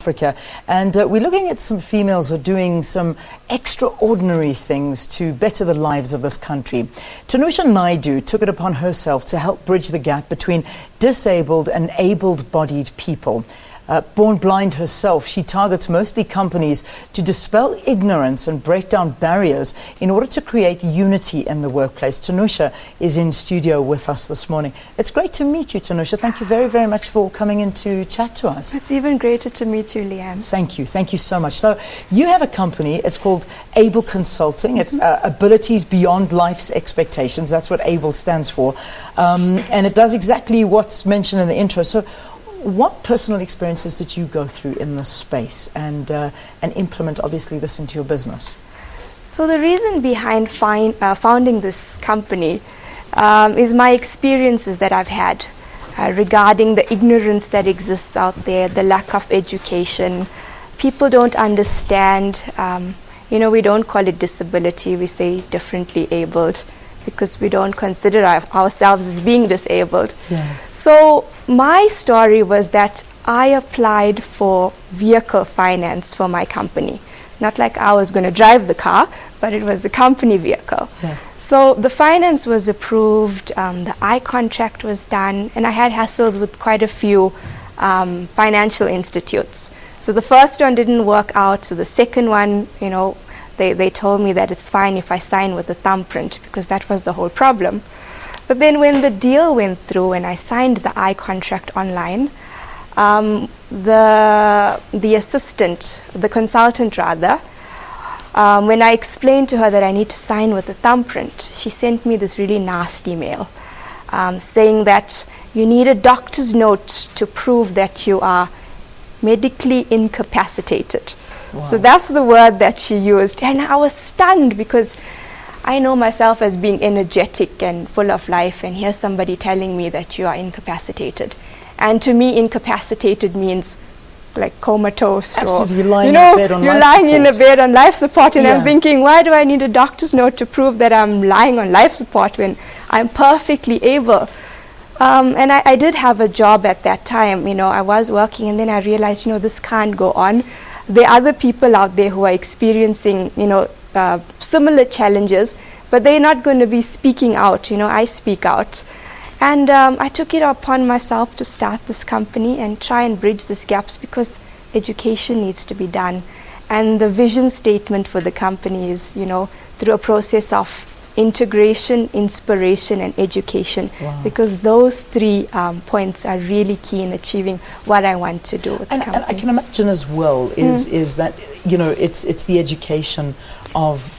Africa, and we're looking at some females who are doing some extraordinary things to better the lives of this country. Tunusha Naidu took it upon herself to help bridge the gap between disabled and able-bodied people. Born blind herself, she targets mostly companies to dispel ignorance and break down barriers in order to create unity in the workplace. Tunusha is in studio with us this morning. It's great to meet you, Tunusha. Thank you very, very much for coming in to chat to us. It's even greater to meet you, Leanne. Thank you. Thank you so much. So you have a company, it's called Able Consulting. It's abilities beyond life's expectations. That's what ABLE stands for. And it does exactly what's mentioned in the intro. So what personal experiences did you go through in this space and implement, obviously, this into your business? So the reason behind founding this company is my experiences that I've had regarding the ignorance that exists out there, the lack of education. People don't understand, we don't call it disability, we say differently abled, because we don't consider ourselves as being disabled. Yeah. So my story was that I applied for vehicle finance for my company. Not like I was going to drive the car, but it was a company vehicle. Yeah. So the finance was approved, the I-contract was done, and I had hassles with quite a few financial institutes. So the first one didn't work out, so the second one, they told me that it's fine if I sign with a thumbprint, because that was the whole problem. But then when the deal went through and I signed the I-contract online, the assistant, the consultant rather, when I explained to her that I need to sign with a thumbprint, she sent me this really nasty mail saying that you need a doctor's note to prove that you are medically incapacitated. Wow. So that's the word that she used, and I was stunned because I know myself as being energetic and full of life, and here's somebody telling me that you are incapacitated. And to me, incapacitated means like comatose. Absolutely, or, lying in a bed on you're life lying support. in a bed on life support, and Yeah. I'm thinking, why do I need a doctor's note to prove that I'm lying on life support when I'm perfectly able? And I did have a job at that time. I was working, and then I realized, this can't go on. There are other people out there who are experiencing, similar challenges, but they're not going to be speaking out. I speak out. And I took it upon myself to start this company and try and bridge these gaps, because education needs to be done. And the vision statement for the company is, through a process of integration, inspiration, and education. Wow. Because those three points are really key in achieving what I want to do with the company. And I can imagine as well is that, it's the education of,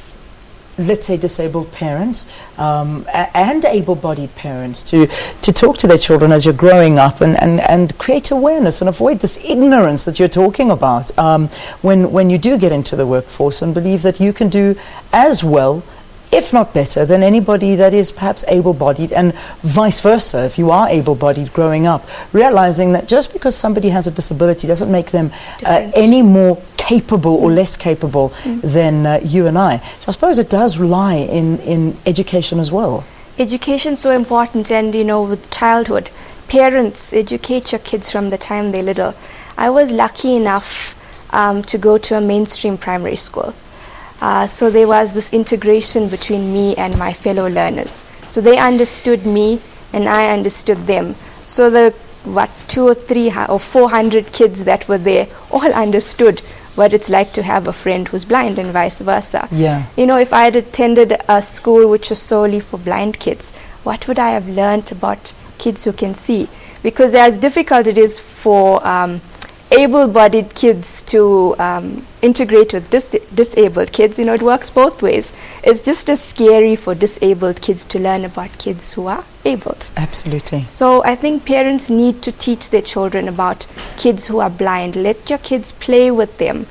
let's say, disabled parents and able-bodied parents to talk to their children as you're growing up and create awareness and avoid this ignorance that you're talking about when you do get into the workforce, and believe that you can do as well, if not better, than anybody that is perhaps able-bodied, and vice versa. If you are able-bodied growing up, realizing that just because somebody has a disability doesn't make them any more capable or less capable than you and I. So I suppose it does lie in education as well. Education is so important, and with childhood, parents educate your kids from the time they're little. I was lucky enough to go to a mainstream primary school. So there was this integration between me and my fellow learners. So they understood me and I understood them. So the 200 or 300 or 400 kids that were there all understood what it's like to have a friend who's blind, and vice versa. Yeah. If I had attended a school which was solely for blind kids, what would I have learned about kids who can see? Because as difficult it is for able-bodied kids to integrate with disabled kids, it works both ways. It's just as scary for disabled kids to learn about kids who are abled. Absolutely. So I think parents need to teach their children about kids who are blind. Let your kids play with them.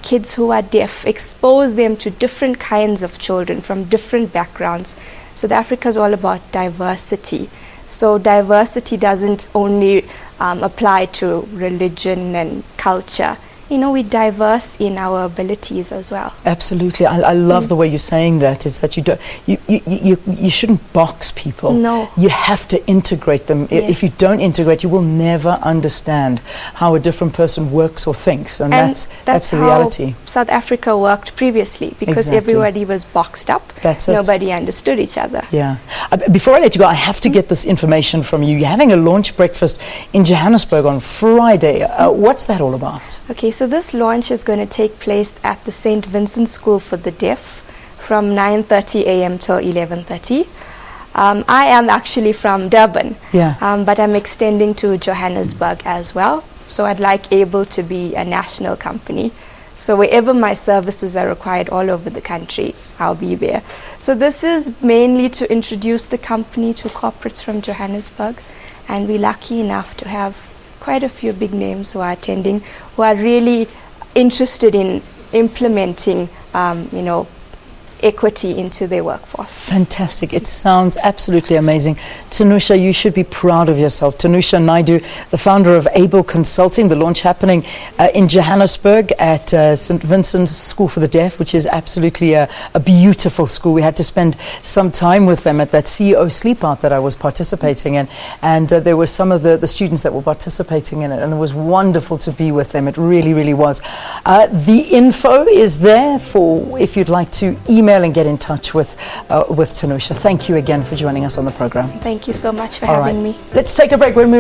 Kids who are deaf, expose them to different kinds of children from different backgrounds. South Africa is all about diversity. So diversity doesn't only apply to religion and culture. we're diverse in our abilities as well. Absolutely. I love the way you're saying that. Is that you shouldn't box people. No. You have to integrate them. Yes. If you don't integrate, you will never understand how a different person works or thinks, and that's the reality. How South Africa worked previously, because Exactly. everybody was boxed up. That's it. Nobody understood each other. Yeah. Before I let you go, I have to get this information from you. You're having a launch breakfast in Johannesburg on Friday. What's that all about? Okay, so this launch is going to take place at the St. Vincent School for the Deaf from 9:30 a.m. till 11:30. I am actually from Durban, but I'm extending to Johannesburg as well. So I'd like ABLE to be a national company. So wherever my services are required all over the country, I'll be there. So this is mainly to introduce the company to corporates from Johannesburg, and we're lucky enough to have quite a few big names who are attending, who are really interested in implementing, equity into their workforce. Fantastic. It sounds absolutely amazing. Tunusha, you should be proud of yourself. Tunusha Naidu, the founder of ABLE Consulting, the launch happening in Johannesburg at St. Vincent School for the Deaf, which is absolutely a beautiful school. We had to spend some time with them at that CEO sleep out that I was participating in, and there were some of the students that were participating in it, and it was wonderful to be with them. It really, really was. The info is there for if you'd like to email and get in touch with Tunusha. Thank you again for joining us on the program. Thank you so much for having me. Let's take a break. When we